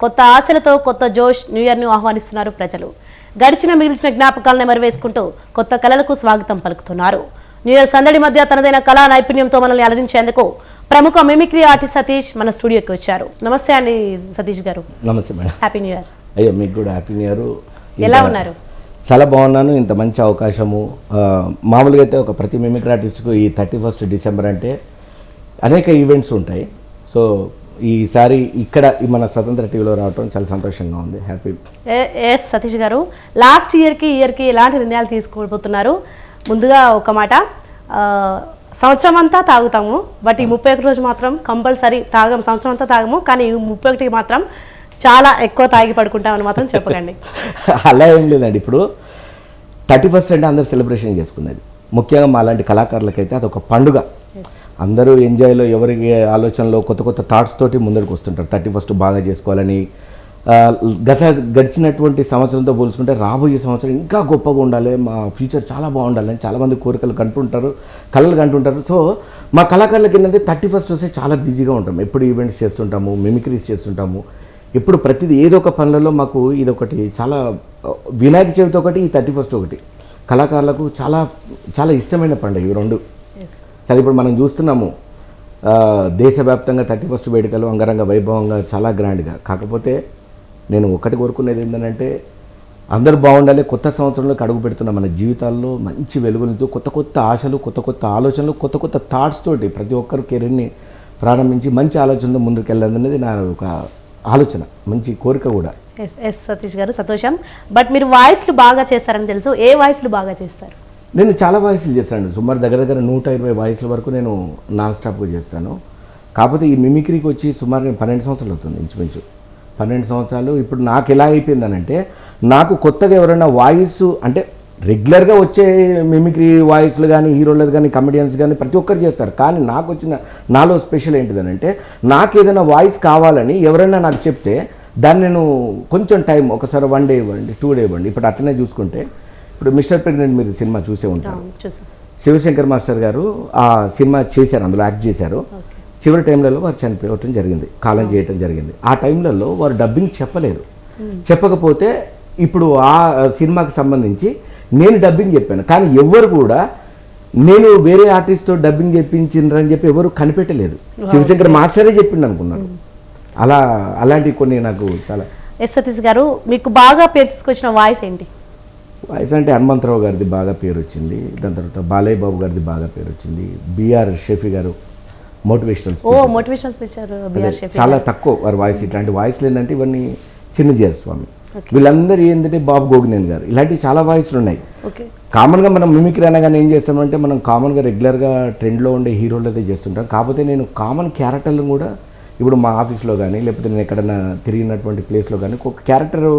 కొత్త ఆశలతో కొత్త జోష్ న్యూ ఇయర్ను ఆహ్వానిస్తున్నారు ప్రజలు. గడిచిన మిగిల్చిన జ్ఞాపకాలను నెమరవేసుకుంటూ కొత్త కళలకు స్వాగతం పలుకుతున్నారు. న్యూ ఇయర్ సందడి మధ్య తనదైన కళా నైపుణ్యంతో మనల్ని అలరించేందుకు ప్రముఖ మిమిక్రీ ఆర్టిస్ట్ సతీష్ మన స్టూడియోకి వచ్చారు. నమస్తే అండి సతీష్ గారు. నమస్తే మేడం. Happy new year. అయ్యో మీకు కూడా హ్యాపీ న్యూ ఇయర్. ఎలా ఉన్నారు? చాలా బాగున్నాను. ఇంత మంచి అవకాశము. మామూలుగా అయితే ఒక ప్రతి మిమిక్రీ ఆర్టిస్ట్కు ఈ 31st డిసెంబర్ అంటే అనేక ఈవెంట్స్ ఉంటాయి. సో ఈసారి ఇక్కడ మన స్వతంత్ర టీవీలో రావడం చాలా సంతోషంగా ఉంది. హ్యాపీ. ఎస్ సతీష్ గారు, లాస్ట్ ఇయర్కి ఎలాంటి నిర్ణయాలు తీసుకోబోతున్నారు? ముందుగా ఒక మాట, సంవత్సరం అంతా తాగుతాము, బట్ ఈ 31 రోజు మాత్రం కంపల్సరీ తాగము. సంవత్సరం అంతా తాగము, కానీ 31కి మాత్రం చాలా ఎక్కువ తాగి పడుకుంటామని మాత్రం చెప్పకండి. అలా ఏం లేదండి. ఇప్పుడు 31st అంటే అందరు సెలబ్రేషన్ చేసుకునేది. ముఖ్యంగా మా లాంటి కళాకారులకైతే అదొక పండుగ. అందరూ ఎంజాయ్లో, ఎవరికి ఆలోచనలో కొత్త కొత్త థాట్స్ తోటి ముందరికి వస్తుంటారు. 31st బాగా చేసుకోవాలని. గడిచినటువంటి సంవత్సరంతో పోల్చుకుంటే రాబోయే సంవత్సరం ఇంకా గొప్పగా ఉండాలి, మా ఫ్యూచర్ చాలా బాగుండాలని చాలామంది కోరికలు కంటుంటారు, కళలు కంటుంటారు. సో మా కళాకారులకి ఏంటంటే 31st వస్తే చాలా బిజీగా ఉంటాం. ఎప్పుడు ఈవెంట్స్ చేస్తుంటాము, మిమిక్రీస్ చేస్తుంటాము. ఇప్పుడు ప్రతిదీ ఏదో ఒక పనులలో మాకు ఇదొకటి చాలా, వినాయక చవితి ఒకటి, ఈ 31st ఒకటి కళాకారులకు చాలా చాలా ఇష్టమైన పండుగ ఇవి రెండు. సరే, ఇప్పుడు మనం చూస్తున్నాము దేశవ్యాప్తంగా 31st వేడుకలు అంగరంగ వైభవంగా చాలా గ్రాండ్గా. కాకపోతే నేను ఒకటి కోరుకునేది ఏంటంటే అందరూ బాగుండాలి. కొత్త సంవత్సరంలోకి అడుగు పెడుతున్న మన జీవితాల్లో మంచి వెలుగులతో కొత్త కొత్త ఆశలు, కొత్త కొత్త ఆలోచనలు, కొత్త కొత్త థాట్స్ తోటి ప్రతి ఒక్కరు కెరీర్ని ప్రారంభించి మంచి ఆలోచనతో ముందుకు వెళ్ళాలనేది నా ఒక ఆలోచన, మంచి కోరిక కూడా. ఎస్ సతీష్ గారు, సంతోషం. బట్ మీరు వాయిస్లు బాగా చేస్తారని తెలుసు. ఏ వాయిస్లు బాగా చేస్తారు? నేను చాలా వాయిస్లు చేస్తాను. సుమారు దగ్గర 120 వాయిస్ల వరకు నేను నాన్ స్టాప్గా చేస్తాను. కాకపోతే ఈ మిమిక్రీకి వచ్చి సుమారు నేను 12 సంవత్సరాలు అవుతుంది, ఇంచుమించు 12 సంవత్సరాలు. ఇప్పుడు నాకు ఎలా అయిపోయిందనంటే, నాకు కొత్తగా ఎవరైనా వాయిస్ అంటే రెగ్యులర్గా వచ్చే మిమిక్రీ వాయిస్లు కానీ, హీరోలు కానీ, కమెడియన్స్ కానీ ప్రతి ఒక్కరు చేస్తారు. కానీ నాకు వచ్చిన నాలో స్పెషల్ ఏంటిదనంటే, నాకు ఏదైనా వాయిస్ కావాలని ఎవరైనా నాకు చెప్తే దాన్ని నేను కొంచెం టైం, ఒకసారి 1 డే ఇవ్వండి, 2 డే ఇవ్వండి. ఇప్పుడు అట్లనే చూసుకుంటే, ఇప్పుడు మిస్టర్ ప్రెగ్నెంట్ మీరు సినిమా చూసే ఉంటారు. శివశంకర్ మాస్టర్ గారు ఆ సినిమా చేశారు, అందులో యాక్ట్ చేశారు. చివరి టైంలలో వారు చనిపోవటం జరిగింది, కాలం చేయటం జరిగింది. ఆ టైంలలో వారు డబ్బింగ్ చెప్పలేరు. చెప్పకపోతే ఇప్పుడు ఆ సినిమాకి సంబంధించి నేను డబ్బింగ్ చెప్పాను, కానీ ఎవరు కూడా నేను వేరే ఆర్టిస్ట్తో డబ్బింగ్ చెప్పించిండ్రని చెప్పి ఎవరు కనిపెట్టలేదు. శివశంకర్ మాస్టరే చెప్పిండు అనుకున్నారు. అలాంటి కొన్ని నాకు చాలా. ఎస్ సతీష్ గారు, మీకు బాగా పేరు తీసుకొచ్చిన వాయిస్ ఏంటి? వాయిస్ అంటే హనుమంతరావు గారిది బాగా పేరు వచ్చింది. దాని తర్వాత బాలయ్య బాబు గారిది బాగా పేరు వచ్చింది. బిఆర్ షెఫీ గారు మోటివేషనల్ చాలా తక్కువ వారి వాయిస్. ఇట్లాంటి వాయిస్లు ఏంటంటే ఇవన్నీ చిన్నజీఆర్ స్వామి, వీళ్ళందరూ ఏంటంటే బాబు గోగినేని గారు, ఇలాంటి చాలా వాయిస్లు ఉన్నాయి. కామన్గా మనం మిమిక్రీ అనగానే ఏం చేస్తామంటే, మనం కామన్గా రెగ్యులర్గా ట్రెండ్లో ఉండే హీరోలు అయితే చేస్తుంటాం. కాకపోతే నేను కామన్ క్యారెక్టర్లు కూడా ఇప్పుడు మా ఆఫీస్లో కానీ, లేకపోతే నేను ఎక్కడైనా తిరిగినటువంటి ప్లేస్లో కానీ ఒక క్యారెక్టర్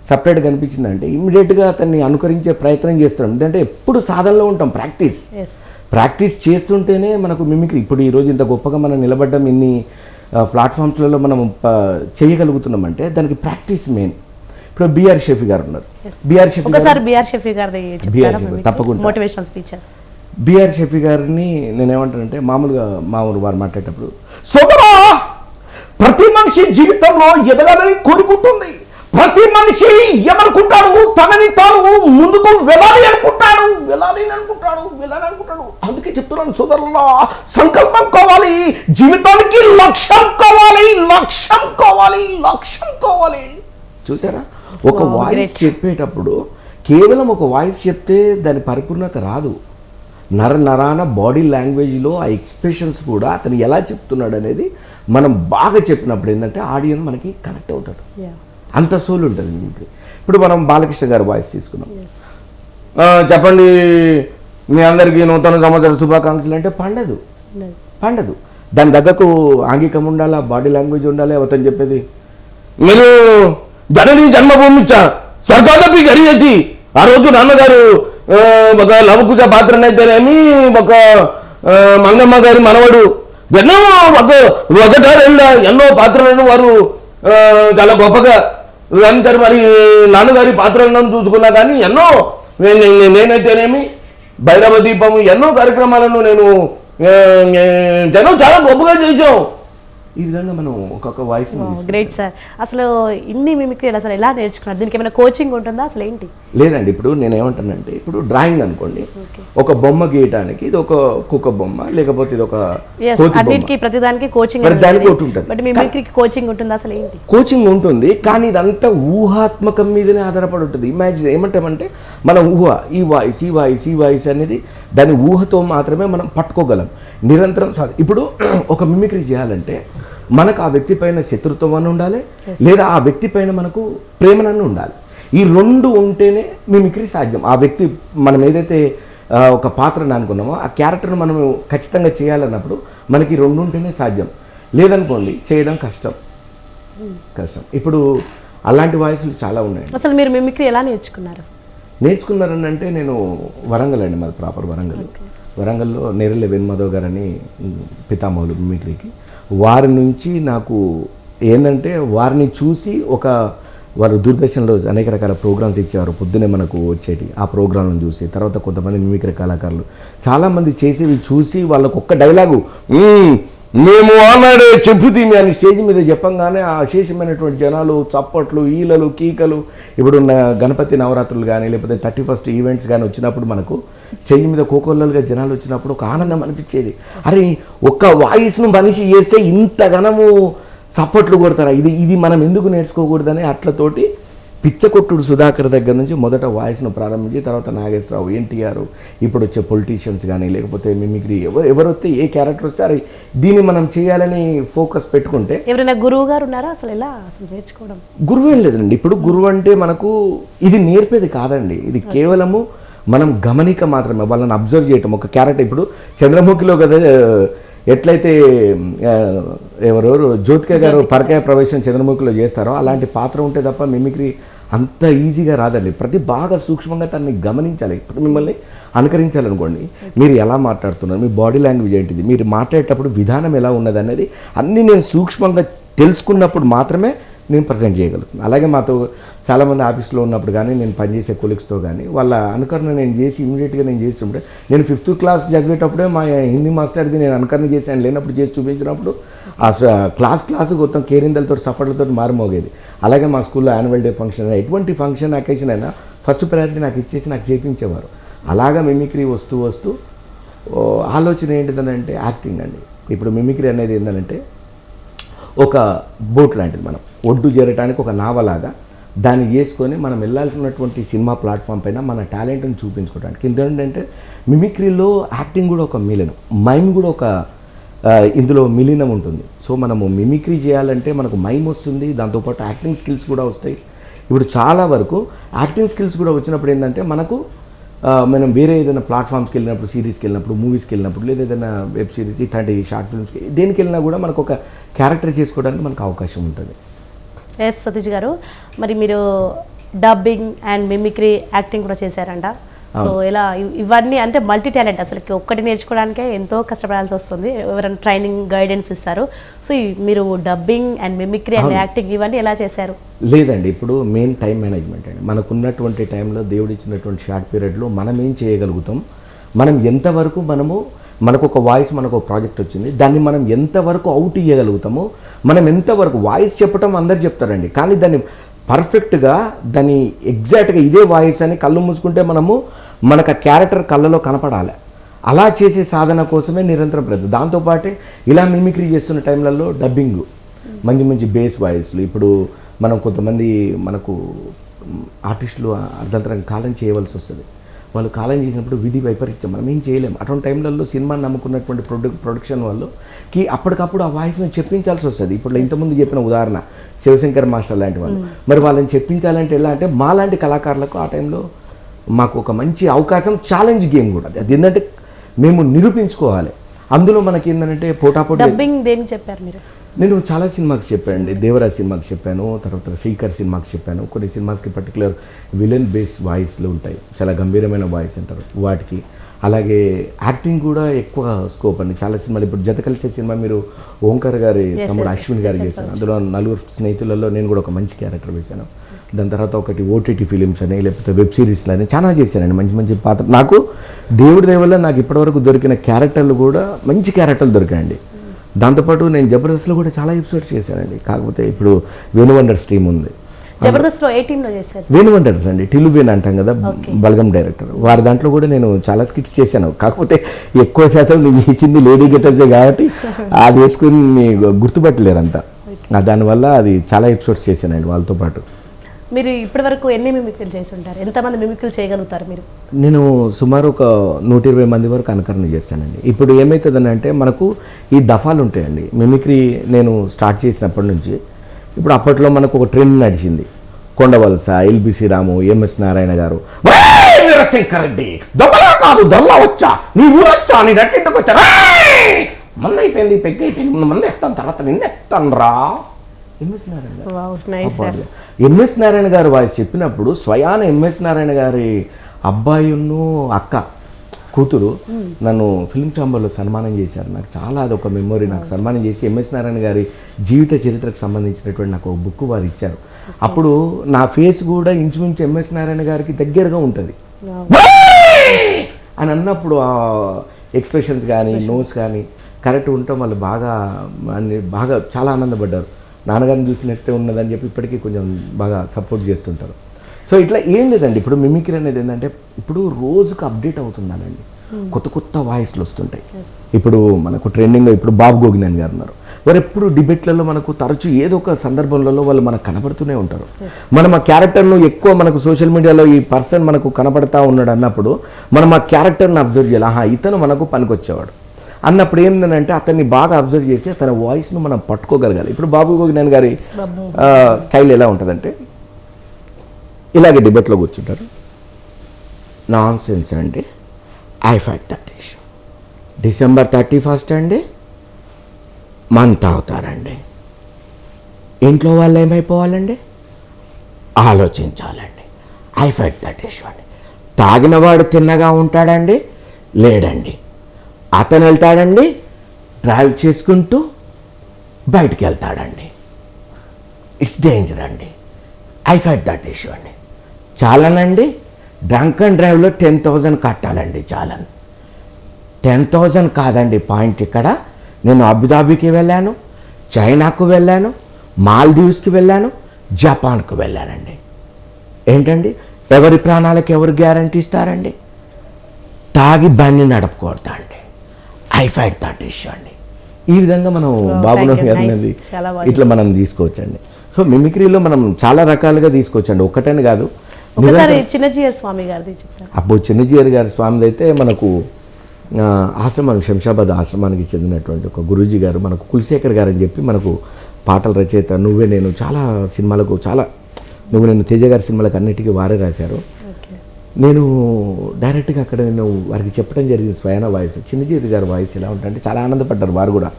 సపరేట్గా కనిపించిందంటే ఇమ్మీడియట్గా అతన్ని అనుకరించే ప్రయత్నం చేస్తున్నాం. ఎందుకంటే ఎప్పుడు సాధనలో ఉంటాం, ప్రాక్టీస్ చేస్తుంటేనే మనకు మిమిక్రీ. ఇప్పుడు ఈరోజు ఇంత గొప్పగా మనం నిలబడ్డం, ఇన్ని ప్లాట్ఫామ్స్లలో మనం చేయగలుగుతున్నామంటే దానికి ప్రాక్టీస్ మెయిన్. ఇప్పుడు బిఆర్ షెఫీ గారు ఉన్నారు. బిఆర్ షెఫీ తప్పకుండా బిఆర్ షెఫీ గారిని నేనేమంటానంటే, మామూలుగా వారు మాట్లాడేటప్పుడు, సోదరా, ప్రతి మనిషి జీవితంలో ఎదగాలని కోరుకుంటుంది. ప్రతి మనిషి ఏమనుకుంటాడు, తనని తాను ముందుకు వెళ్ళాలి అనుకుంటాడు. అందుకే చెప్తున్నాను సోదరులా, సంకల్పం కావాలి, జీవితానికి లక్ష్యం కావాలి. చూసారా, ఒక వాయిస్ చెప్పేటప్పుడు కేవలం ఒక వాయిస్ చెప్తే దాని పరిపూర్ణత రాదు. నరాన బాడీ లాంగ్వేజ్లో ఆ ఎక్స్ప్రెషన్స్ కూడా అతను ఎలా చెప్తున్నాడు అనేది మనం బాగా చెప్పినప్పుడు ఏంటంటే ఆడియన్స్ మనకి కనెక్ట్ అవుతాడు. అంత సోల్ ఉంటుంది మీకు. ఇప్పుడు మనం బాలకృష్ణ గారి వాయిస్ తీసుకున్నాం. చెప్పండి మీ అందరికీ నూతన సంవత్సర శుభాకాంక్షలు అంటే పండదు. దాని దగ్గరకు ఆంగికం ఉండాలి, బాడీ లాంగ్వేజ్ ఉండాలి. అతను చెప్పేది, మీరు జనని జన్మభూమి స్వర్గాదపి గరియేసి, ఆ రోజు నాన్నగారు ఒక లవకుశ పాత్రనైతేనేమి, ఒక మంగమ్మ గారి మనవడు, ఎన్నో ఒకటో రెండో ఎన్నో పాత్రలను వారు చాలా గొప్పగా అంటారు. మరి నాన్నగారి పాత్రలను చూసుకున్నా కానీ ఎన్నో, నేనైతేనేమి భైరవ దీపము, ఎన్నో కార్యక్రమాలను నేను జనం చాలా గొప్పగా చేసాం. ఈ విధంగా మనం ఒక్కొక్క వాయిస్ గ్రేట్ సార్. అసలు ఇన్ని మిమిక్రీ అసలు ఎలా నేర్చుకున్నారు? దీనికి ఏమైనా కోచింగ్ ఉంటుందా అసలు ఏంటి? లేదండి. ఇప్పుడు నేను ఏమంటానంటే, ఇప్పుడు డ్రాయింగ్ అనుకోండి, ఒక బొమ్మ గీయటానికి ఇది ఒక కుక్క బొమ్మ, లేకపోతే ఇది ఒక అన్నిటికీ ప్రతిదానికి కోచింగ్ దానికి ఒకటి ఉంటుంది. బట్ మిమిక్రీకి కోచింగ్ ఉంటుందా అసలు ఏంటి? కోచింగ్ ఉంటుంది, కానీ ఇదంతా ఊహాత్మకం మీదనే ఆధారపడి ఉంటుంది. ఇమాజిన్ ఏమంటామంటే, మన ఊహ, ఈ వాయిస్ అనేది దాని ఊహతో మాత్రమే మనం పట్టుకోగలం. నిరంతరం ఇప్పుడు ఒక మిమిక్రీ చేయాలంటే మనకు ఆ వ్యక్తి పైన శత్రుత్వం అని ఉండాలి, లేదా ఆ వ్యక్తి పైన మనకు ప్రేమనన్ను ఉండాలి. ఈ రెండు ఉంటేనే మిమిక్రీ సాధ్యం. ఆ వ్యక్తి మనం ఏదైతే ఒక పాత్రను అనుకున్నామో ఆ క్యారెక్టర్ను మనం ఖచ్చితంగా చేయాలన్నప్పుడు మనకి రెండు ఉంటేనే సాధ్యం. లేదనుకోండి చేయడం కష్టం. ఇప్పుడు అలాంటి వాయిస్లు చాలా ఉన్నాయి. అసలు మీరు మిమిక్రీ ఎలా నేర్చుకున్నారు? నేర్చుకున్నారని అంటే, నేను వరంగల్ అండి, మాది ప్రాపర్ వరంగల్. వరంగల్లో నేరెళ్ళ వెన్మాధవ్ గారని పితామహులు మిమిక్రీకి. వారి నుంచి నాకు ఏంటంటే, వారిని చూసి వారు దూరదర్శన్లో అనేక రకాల ప్రోగ్రామ్స్ ఇచ్చారు, పొద్దునే మనకు వచ్చేటి. ఆ ప్రోగ్రాంలను చూసి తర్వాత కొంతమంది మిమిక్రీ కళాకారులు చాలామంది చేసేవి చూసి వాళ్ళకు ఒక్క డైలాగు మేము ఆనాడే చెప్పుతీమి అని స్టేజ్ మీద చెప్పంగానే ఆ అశేషమైనటువంటి జనాలు చప్పట్లు, ఈలలు, కీకలు. ఇప్పుడు గణపతి నవరాత్రులు కానీ లేకపోతే 31st ఈవెంట్స్ కానీ వచ్చినప్పుడు మనకు స్టేజ్ మీద కోకొల్లలుగా జనాలు వచ్చినప్పుడు ఒక ఆనందం అనిపించేది. అరే, ఒక్క వాయిస్ను మనిషి చేస్తే ఇంత ఘనము చప్పట్లు కొడతారా, ఇది మనం ఎందుకు నేర్చుకోకూడదని అట్లతోటి పిచ్చకొట్టుడు సుధాకర్ దగ్గర నుంచి మొదట వాయిస్ను ప్రారంభించి తర్వాత నాగేశ్వరరావు, ఎన్టీఆర్, ఇప్పుడు వచ్చే పొలిటీషియన్స్ కానీ లేకపోతే మిమిక్రీ ఎవరైతే ఏ క్యారెక్టర్ వస్తే అరే దీన్ని మనం చేయాలని ఫోకస్ పెట్టుకుంటే. ఎవరైనా గురువు గారు ఉన్నారా అసలు? ఎలా అసలు నేర్చుకోవడం? గురువు ఏం లేదండి. ఇప్పుడు గురువు అంటే మనకు ఇది నేర్పేది కాదండి, ఇది కేవలము మనం గమనిక మాత్రమే, వాళ్ళని అబ్జర్వ్ చేయటం. ఒక క్యారెక్టర్ ఇప్పుడు చంద్రముఖిలో కదా ఎట్లయితే ఎవరెవరు జ్యోతిక గారు పరకాయ ప్రవేశం చంద్రముఖిలో చేస్తారో అలాంటి పాత్ర ఉంటే తప్ప మిమిక్రీ అంత ఈజీగా రాదండి. బాగా సూక్ష్మంగా తనని గమనించాలి. ఇప్పుడు మిమ్మల్ని అనుకరించాలనుకోండి, మీరు ఎలా మాట్లాడుతున్నారు, మీ బాడీ లాంగ్వేజ్ ఏంటిది, మీరు మాట్లాడేటప్పుడు విధానం ఎలా ఉన్నది అనేది అన్నీ నేను సూక్ష్మంగా తెలుసుకున్నప్పుడు మాత్రమే నేను ప్రజెంట్ చేయగలుగుతున్నాను. అలాగే మాతో చాలామంది ఆఫీస్లో ఉన్నప్పుడు కానీ నేను పనిచేసే కొలీగ్స్తో కానీ వాళ్ళ అనుకరణ నేను చేసి ఇమీడియట్గా నేను చేస్తుంటే, నేను 5th క్లాస్ చదివేటప్పుడే మా హిందీ మాస్టర్ది నేను అనుకరణ చేశాను, లేనప్పుడు చేసి చూపించినప్పుడు ఆ క్లాస్ మొత్తం కేరిందలతో సపోర్ట్లతో మారుమోగేది. అలాగే మా స్కూల్లో యాన్యువల్ డే ఫంక్షన్ అయినా ఎటువంటి ఫంక్షన్ అకేషన్ అయినా ఫస్ట్ ప్రయారిటీ నాకు ఇచ్చేసి నాకు చేయించేవారు. అలాగా మిమిక్రీ వస్తూ ఆలోచన ఏంటిదనంటే యాక్టింగ్ అండి. ఇప్పుడు మిమిక్రీ అనేది ఏంటంటే ఒక బోట్ లాంటిది, మనం ఒడ్డు చేరటానికి ఒక నావలాగా దాన్ని చేసుకొని మనం వెళ్ళాల్సినటువంటి సినిమా ప్లాట్ఫామ్ పైన మన టాలెంట్ని చూపించుకోవడానికి. ఏంటంటే మిమిక్రీలో యాక్టింగ్ కూడా ఒక మిలీనం, మైమ్ కూడా ఒక ఇందులో మిలీనం ఉంటుంది. సో మనము మిమిక్రీ చేయాలంటే మనకు మైమ్ వస్తుంది, దాంతోపాటు యాక్టింగ్ స్కిల్స్ కూడా వస్తాయి. ఇప్పుడు చాలా వరకు యాక్టింగ్ స్కిల్స్ కూడా వచ్చినప్పుడు ఏంటంటే మనకు మనం వేరే ఏదైనా ప్లాట్ఫామ్స్కి వెళ్ళినప్పుడు, సిరీస్కి వెళ్ళినప్పుడు, మూవీస్కి వెళ్ళినప్పుడు, లేదా ఏదైనా వెబ్ సిరీస్ ఇట్లాంటి షార్ట్ ఫిల్మ్స్కి దేనికి వెళ్ళినా కూడా మనకు ఒక క్యారెక్టర్ చేసుకోవడానికి మనకు అవకాశం ఉంటుంది. ఎస్ సతీష్ గారు, మరి మీరు డబ్బింగ్ అండ్ మిమిక్రీ యాక్టింగ్ కూడా చేశారంట. సో ఇలా ఇవన్నీ అంటే మల్టీ టాలెంట్, అసలు ఒక్కటి నేర్చుకోవడానికే ఎంతో కష్టపడాల్సి వస్తుంది, ఎవరైనా ట్రైనింగ్ గైడెన్స్ ఇస్తారు. సో మీరు dubbing and mimicry and acting ఇవన్నీ ఎలా చేశారు? లేదండి, ఇప్పుడు మెయిన్ టైం మేనేజ్మెంట్ అండి. మనకున్నటువంటి టైంలో దేవుడు ఇచ్చినటువంటి షార్ట్ పీరియడ్లో మనం ఏం చేయగలుగుతాం, మనం ఎంతవరకు మనకు ఒక వాయిస్, మనకు ఒక ప్రాజెక్ట్ వచ్చింది, దాన్ని మనం ఎంతవరకు అవుట్ ఇవ్వగలుగుతామో, మనం ఎంతవరకు వాయిస్ చెప్పటం అందరు చెప్తారండి, కానీ దాన్ని పర్ఫెక్ట్గా దాన్ని ఎగ్జాక్ట్గా ఇదే వాయిస్ అని కళ్ళు మూసుకుంటే మనకు ఆ క్యారెక్టర్ కళ్ళలో కనపడాలి. అలా చేసే సాధన కోసమే నిరంతరం ప్రయత్నం. దాంతోపాటే ఇలా మిమిక్రీ చేస్తున్న టైంలలో డబ్బింగ్, మంచి బేస్ వాయిస్లు. ఇప్పుడు మనం కొంతమంది మనకు ఆర్టిస్టులు అర్ధంతరం కాలం చేయవలసి వస్తుంది. వాళ్ళు కాలం చేసినప్పుడు విధి వైపరీత్యం, మనం ఏం చేయలేము. అటువంటి టైంలలో సినిమాని నమ్ముకున్నటువంటి ప్రొడక్షన్ వాళ్ళకి అప్పటికప్పుడు ఆ వాయిస్ని చెప్పించాల్సి వస్తుంది. ఇప్పుడు ఇంతకుముందు చెప్పిన ఉదాహరణ శివశంకర్ మాస్టర్ లాంటి వాళ్ళు, మరి వాళ్ళని చెప్పించాలంటే ఎలా అంటే మాలాంటి కళాకారులకు ఆ టైంలో మాకు ఒక మంచి అవకాశం, ఛాలెంజ్ గేమ్ కూడా అది ఏంటంటే మేము నిరూపించుకోవాలి. అందులో మనకి ఏంటంటే పోటాపోటీ. డబ్బింగ్ దేనికి చెప్పారు మీరు? నేను చాలా సినిమాకి చెప్పానండి. దేవరాజ్ సినిమాకి చెప్పాను, తర్వాత శ్రీకర్ సినిమాకి చెప్పాను. కొన్ని సినిమాస్కి పర్టికులర్ విలన్ బేస్ వాయిస్లు ఉంటాయి, చాలా గంభీరమైన వాయిస్ అంటారు వాటికి. అలాగే యాక్టింగ్ కూడా ఎక్కువ స్కోప్ అండి. చాలా సినిమాలు, ఇప్పుడు జత కలిసే సినిమా మీరు ఓంకార్ గారి తమ్ముడు అశ్విన్ గారు చేశాను. అందులో 4 స్నేహితులలో నేను కూడా ఒక మంచి క్యారెక్టర్ వేశాను. దాని తర్వాత ఒకటి ఓటీటీ ఫిలిమ్స్ అని, లేకపోతే వెబ్ సిరీస్లు అని చాలా చేశానండి. మంచి పాత్ర. నాకు దేవుడి దయ వల్ల నాకు ఇప్పటివరకు దొరికిన క్యారెక్టర్లు కూడా మంచి క్యారెక్టర్లు దొరికాయండి. దాంతోపాటు నేను జబర్దస్త్లో కూడా చాలా ఎపిసోడ్స్ చేశానండి. కాకపోతే ఇప్పుడు వేణువండర్స్ టీం ఉంది. జబర్దస్త్లో 18లో చేశారు. వేణువండర్స్ అండి, టిలుబేన్ అంటాం కదా, బల్గం డైరెక్టర్. వారి దాంట్లో కూడా నేను చాలా స్కిట్స్ చేశాను. కాకపోతే ఎక్కువ శాతం నేను ఇచ్చింది లేడీ గెటప్సే కాబట్టి అది వేసుకుని గుర్తుపట్టలేరు అంతా. దానివల్ల అది చాలా ఎపిసోడ్స్ చేశానండి వాళ్ళతో పాటు. మీరు ఇప్పటి వరకు ఎన్ని మిమిక్రీలు చేసి ఉంటారు? ఎంతమంది మిమిక్రీలు చేయగలుగుతారు మీరు? నేను సుమారు ఒక 120 మంది వరకు అనుకరణ చేశానండి. ఇప్పుడు ఏమవుతుందని అంటే మనకు ఈ దఫాలు ఉంటాయండి. మిమిక్రీ నేను స్టార్ట్ చేసినప్పటి నుంచి ఇప్పుడు అప్పట్లో మనకు ఒక ట్రెండ్ నడిచింది. కొండవలస, ఎల్బిసి రాము, ఎంఎస్ నారాయణ గారు, వీరశంకర్ రెడ్డి దొంగలా కాదు దొంగ వచ్చా, నీ ఊరొచ్చా, నీ రట్టింటికి వచ్చా, మంద అయిపోయింది, పెగ్గి అయిపోయింది, ముందు మంది ఇస్తాను తర్వాత నిన్నేస్తాను రా. ఎంఎస్ నారాయణ గారు వాయిస్ చెప్పినప్పుడు స్వయాన ఎంఎస్ నారాయణ గారి అబ్బాయిను అక్క కూతురు నన్ను ఫిల్మ్ ఛాంబర్లో సన్మానం చేశారు. నాకు చాలా అదొక మెమొరీ. నాకు సన్మానం చేసి ఎంఎస్ నారాయణ గారి జీవిత చరిత్రకు సంబంధించినటువంటి నాకు ఒక బుక్ వారు ఇచ్చారు. అప్పుడు నా ఫేస్ కూడా ఇంచుమించు ఎంఎస్ నారాయణ గారికి దగ్గరగా ఉంటుంది అని అన్నప్పుడు ఆ ఎక్స్ప్రెషన్స్ కానీ నోస్ కానీ కరెక్ట్ ఉండటం వాళ్ళు బాగా చాలా ఆనందపడ్డారు. నాన్నగారిని చూసినట్టే ఉన్నదని చెప్పి ఇప్పటికీ కొంచెం బాగా సపోర్ట్ చేస్తుంటారు. సో ఇట్లా ఏం లేదండి. ఇప్పుడు మిమిక్రీ అనేది ఏంటంటే ఇప్పుడు రోజుకు అప్డేట్ అవుతుందానండి. కొత్త కొత్త వాయిస్లు వస్తుంటాయి. ఇప్పుడు మనకు ట్రెండింగ్లో ఇప్పుడు బాబు గోగినేని గారు ఉన్నారు. వారు ఎప్పుడు డిబేట్లలో మనకు తరచూ ఏదో ఒక సందర్భంలో వాళ్ళు మనకు కనబడుతూనే ఉంటారు. మనం ఆ క్యారెక్టర్ను ఎక్కువ మనకు సోషల్ మీడియాలో ఈ పర్సన్ మనకు కనబడతా ఉన్నాడు అన్నప్పుడు మనం ఆ క్యారెక్టర్ని అబ్జర్వ్ చేయాలి. ఇతను మనకు పనికొచ్చేవాడు అన్నప్పుడు ఏంటంటే అతన్ని బాగా అబ్జర్వ్ చేసి అతని వాయిస్ను మనం పట్టుకోగలగాలి. ఇప్పుడు బాబు గోగినేని గారి స్టైల్ ఎలా ఉంటుందంటే ఇలాగే డిబేట్లో కూర్చుంటారు. నాన్ సెన్స్ అండి, ఐఫాక్ 30 December 31 అండి మంత్ అవుతారండి. ఇంట్లో వాళ్ళు ఏమైపోవాలండి, ఆలోచించాలండి. ఐఫాక్ 30 అండి. తాగినవాడు తిన్నగా ఉంటాడండి, లేడండి. అతను వెళ్తాడండి డ్రైవ్ చేసుకుంటూ బయటికి వెళ్తాడండి. ఇట్స్ డేంజర్ అండి. ఐఫాక్ 30 అండి. చాలనండి డ్రంక్ అండ్ డ్రైవ్లో 10,000 కట్టాలండి. చాలని 10,000 కాదండి పాయింట్. ఇక్కడ నేను అబుదాబికి వెళ్ళాను, చైనాకు వెళ్ళాను, మాల్దీవ్స్కి వెళ్ళాను, జపాన్కు వెళ్ళానండి. ఏంటండి ఎవరి ప్రాణాలకు ఎవరు గ్యారంటీ ఇస్తారండి? తాగి బండి నడపకూడదా అండి. ఐఫాక్ 30 అండి. ఈ విధంగా మనం బాబులో అనేది ఇట్లా మనం తీసుకోవచ్చండి. సో మిమిక్రీలో మనం చాలా రకాలుగా తీసుకోవచ్చండి, ఒక్కటని కాదు. చిన్నజీయర్ స్వామి గారిది అప్పుడు చిన్నజీయర్ గారి స్వామిది అయితే మనకు ఆశ్రమం శంషాబాద్ ఆశ్రమానికి చెందినటువంటి ఒక గురూజీ గారు మనకు కులశేఖర్ గారు అని చెప్పి మనకు పాటల రచయిత, నువ్వే నేను చాలా సినిమాలకు నువ్వు నేను తేజ గారి సినిమాలకు అన్నిటికీ వారే రాశారు. నేను డైరెక్ట్గా అక్కడ నేను వారికి చెప్పడం జరిగింది స్వయాన వాయిస్. చిన్నజీవి గారి వాయిస్ ఎలా ఉంటుందంటే చాలా ఆనందపడ్డారు వారు కూడా.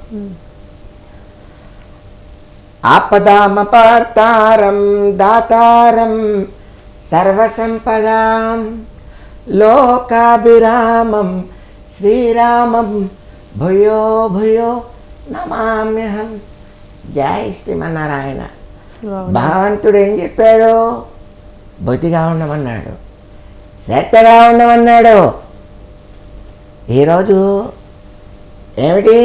ఆపదామపర్తారం దాతారం సర్వసంపదాం లోకాభిరామం శ్రీరామం భూయో భూయో నమామ్యహం. జై శ్రీమన్నారాయణ. భగవంతుడు ఏం చెప్పాడు? బొత్తిగా ఉండమన్నాడు, శ్రద్ధగా ఉండమన్నాడు. ఈరోజు ఏమిటి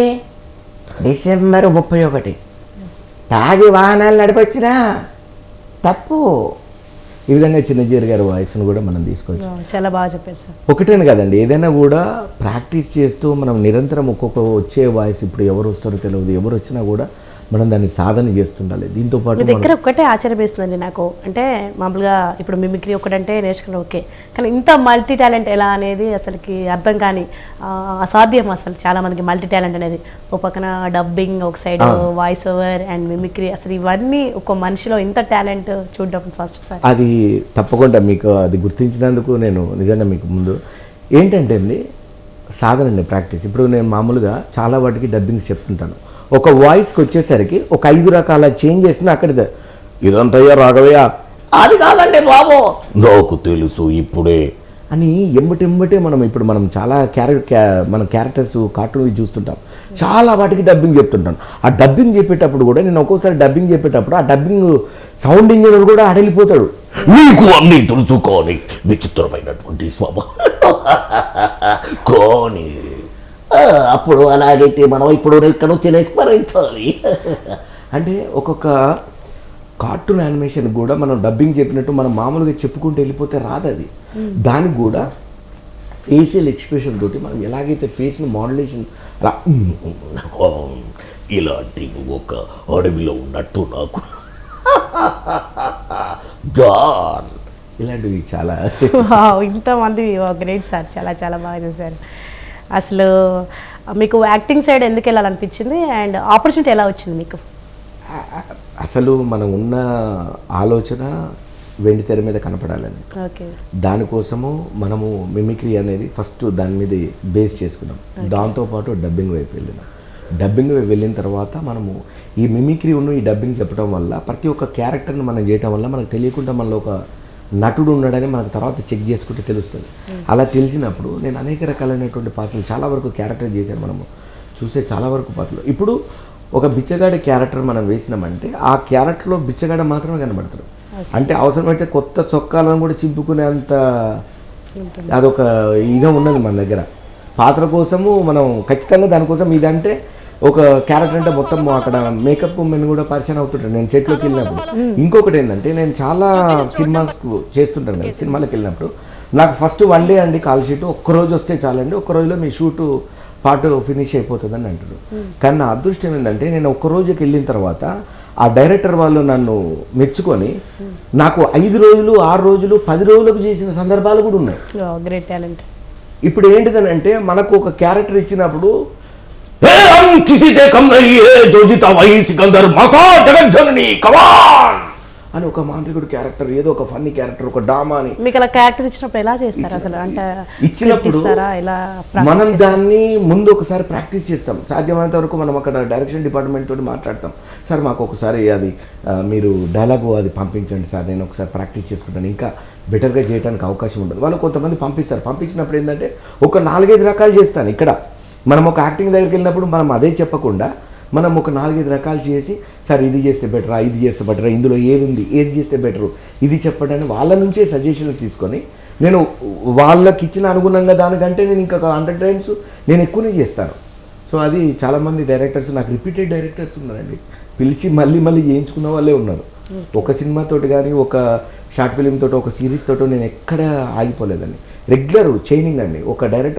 December 31. తాగి వాహనాలు నడిపొచ్చినా తప్పు. ఈ విధంగా చిన్నజీరి గారి వాయిస్ను కూడా మనం తీసుకోవచ్చు. చాలా బాగా చెప్పారు సార్. ఒకటేనే కదండి, ఏదైనా కూడా ప్రాక్టీస్ చేస్తూ మనం నిరంతరం ఒక్కొక్క వచ్చే వాయిస్ ఇప్పుడు ఎవరు వస్తారో తెలియదు, ఎవరు వచ్చినా కూడా మనం దాన్ని సాధన చేస్తుండాలి. దీంతో పాటు దగ్గర ఒక్కటే ఆశ్చర్యపేస్తుందండి నాకు. అంటే మామూలుగా ఇప్పుడు మిమిక్రీ ఒకటంటే నేర్చుకుని ఓకే, కానీ ఇంత మల్టీ టాలెంట్ ఎలా అనేది అసలుకి అర్థం కాని అసాధ్యం. అసలు చాలా మందికి మల్టీ టాలెంట్ అనేది ఒక పక్కన డబ్బింగ్, ఒక side voice over and mimicry, అసలు ఇవన్నీ ఒక మనిషిలో ఇంత టాలెంట్ చూడడం ఫస్ట్ సార్. అది తప్పకుండా మీకు అది గుర్తించినందుకు నేను నిజంగా మీకు ముందు ఏంటంటే అండి సాధన అండి, ప్రాక్టీస్. ఇప్పుడు నేను మామూలుగా చాలా వాటికి డబ్బింగ్స్ చెప్తుంటాను. ఒక వాయిస్కి వచ్చేసరికి ఒక 5 రకాల చేంజ్ చేసిన అక్కడ ఇదంతయ్యా రాఘవయ్య అది కాదండి బాబు నాకు తెలుసు ఇప్పుడే అని ఎంబటెంబటే మనం చాలా మన క్యారెక్టర్స్ కార్టూన్ చూస్తుంటాం, చాలా వాటికి డబ్బింగ్ చెప్తుంటాను. ఆ డబ్బింగ్ చెప్పేటప్పుడు కూడా నేను ఒక్కోసారి డబ్బింగ్ చెప్పేటప్పుడు ఆ డబ్బింగ్ సౌండ్ ఇంజనీర్ కూడా అడలిపోతాడు. నీకు అన్నీ తెలుసు కానీ విచిత్రమైనటువంటి స్వభావం కానీ అప్పుడు అలాగైతే మనం ఇప్పుడు ఎక్కడో తినేసి మరించాలి అంటే ఒక్కొక్క కార్టూన్ యానిమేషన్ కూడా మనం డబ్బింగ్ చెప్పినట్టు మనం మామూలుగా చెప్పుకుంటూ వెళ్ళిపోతే రాదు అది. దానికి కూడా ఫేషియల్ ఎక్స్ప్రెషన్ తోటి మనం ఎలాగైతే ఫేస్ను మోడలేషన్ అలా ఇలాంటి ఒక అడవిలో ఉన్నట్టు నాకు జాన్ ఇలాంటివి చాలా ఇంతమంది గ్రేట్ సార్, చాలా చాలా బాగా చేశారు. అసలు మీకు యాక్టింగ్ సైడ్ ఎందుకు వెళ్ళాలనిపించింది అండ్ ఆపర్చునిటీ ఎలా వచ్చింది మీకు? అసలు మనం ఉన్న ఆలోచన వెండి తెర మీద కనపడాలని, ఓకే, దానికోసము మనము మిమిక్రీ అనేది ఫస్ట్ దాని మీద బేస్ చేసుకున్నాం. దాంతోపాటు డబ్బింగ్ వైపు వెళ్ళినాం. డబ్బింగ్ వైపు వెళ్ళిన తర్వాత మనము ఈ మిమిక్రీ ఈ డబ్బింగ్ చెప్పడం వల్ల ప్రతి ఒక్క క్యారెక్టర్ని మనం చేయటం వల్ల మనకు తెలియకుండా మనలో ఒక నటుడు ఉన్నాడని మనకు తర్వాత చెక్ చేసుకుంటే తెలుస్తుంది. అలా తెలిసినప్పుడు నేను అనేక రకాలైనటువంటి పాత్రలు చాలా వరకు క్యారెక్టర్ చేశాను. మనము చూసే చాలా వరకు పాత్రలు ఇప్పుడు ఒక బిచ్చగాడి క్యారెక్టర్ మనం వేసినామంటే ఆ క్యారెక్టర్లో బిచ్చగాడ మాత్రమే కనబడతాడు. అంటే అవసరమైతే కొత్త చొక్కాలను కూడా చింపుకునేంత అదొక ఇదే ఉన్నది మన దగ్గర. పాత్ర కోసము మనం ఖచ్చితంగా దానికోసం ఇదంటే ఒక క్యారెక్టర్ అంటే మొత్తం అక్కడ మేకప్ మెన్ కూడా పరిచయం అవుతుంటాడు నేను సెట్లోకి వెళ్ళినప్పుడు. ఇంకొకటి ఏంటంటే నేను చాలా సినిమాకు చేస్తుంటాను కదా, సినిమాలకు వెళ్ళినప్పుడు నాకు ఫస్ట్ 1 డే అండి కాల్ షీట్, ఒక్కరోజు వస్తే చాలండి, ఒక్క రోజులో మీ షూటు పార్ట్ ఫినిష్ అయిపోతుందని అంటారు. కానీ నా అదృష్టం ఏంటంటే నేను ఒక్క రోజుకి వెళ్ళిన తర్వాత ఆ డైరెక్టర్ వాళ్ళు నన్ను మెచ్చుకొని నాకు 5 రోజులు 6 రోజులు 10 రోజులకు చేసిన సందర్భాలు కూడా ఉన్నాయి. Great talent. ఇప్పుడు ఏంటిదని అంటే మనకు ఒక క్యారెక్టర్ ఇచ్చినప్పుడు అని ఒక మాంత్రికుడు క్యారెక్టర్, ఏదో ఒక ఫన్నీ క్యారెక్టర్, ఒక డ్రామా అని మీకు అలా క్యారెక్టర్ ఇచ్చినప్పుడు ఎలా చేస్తారు అసలు? అంటే ఇచ్చినప్పుడు మనం దాన్ని ముందు ఒకసారి ప్రాక్టీస్ చేస్తాం. సాధ్యమైనంత వరకు మనం అక్కడ డైరెక్షన్ డిపార్ట్మెంట్ తోటి మాట్లాడతాం. సార్ మాకు ఒకసారి అది మీరు డైలాగు అది పంపించండి సార్, నేను ఒకసారి ప్రాక్టీస్ చేసుకుంటాను, ఇంకా బెటర్గా చేయడానికి అవకాశం ఉంటుంది. వాళ్ళు కొంతమంది పంపిస్తారు. పంపించినప్పుడు ఏంటంటే ఒక 4-5 రకాలు చేస్తాను. ఇక్కడ మనం ఒక యాక్టింగ్ దగ్గరికి వెళ్ళినప్పుడు మనం అదే చెప్పకుండా మనం ఒక 4-5 రకాలు చేసి సార్ ఇది చేస్తే బెటరా, ఇది చేస్తే బెటరా, ఇందులో ఏది ఉంది, ఏది చేస్తే బెటరు, ఇది చెప్పడానికి వాళ్ళ నుంచే సజెషన్లు తీసుకొని నేను వాళ్ళకి ఇచ్చిన అనుగుణంగా దానికంటే నేను ఇంకా 100 టైమ్స్ నేను ఎక్కువనే చేస్తాను. సో అది చాలామంది డైరెక్టర్స్ నాకు రిపీటెడ్ డైరెక్టర్స్ ఉన్నారండి, పిలిచి మళ్ళీ మళ్ళీ చేయించుకున్న వాళ్ళే ఉన్నారు. ఒక సినిమాతోటి కానీ ఒక షార్ట్ ఫిలిం తోటో ఒక సిరీస్ తోటో నేను ఎక్కడ ఆగిపోలేదండి. రెగ్యులర్ చైనింగ్ అండి. ఒక డైరెక్టర్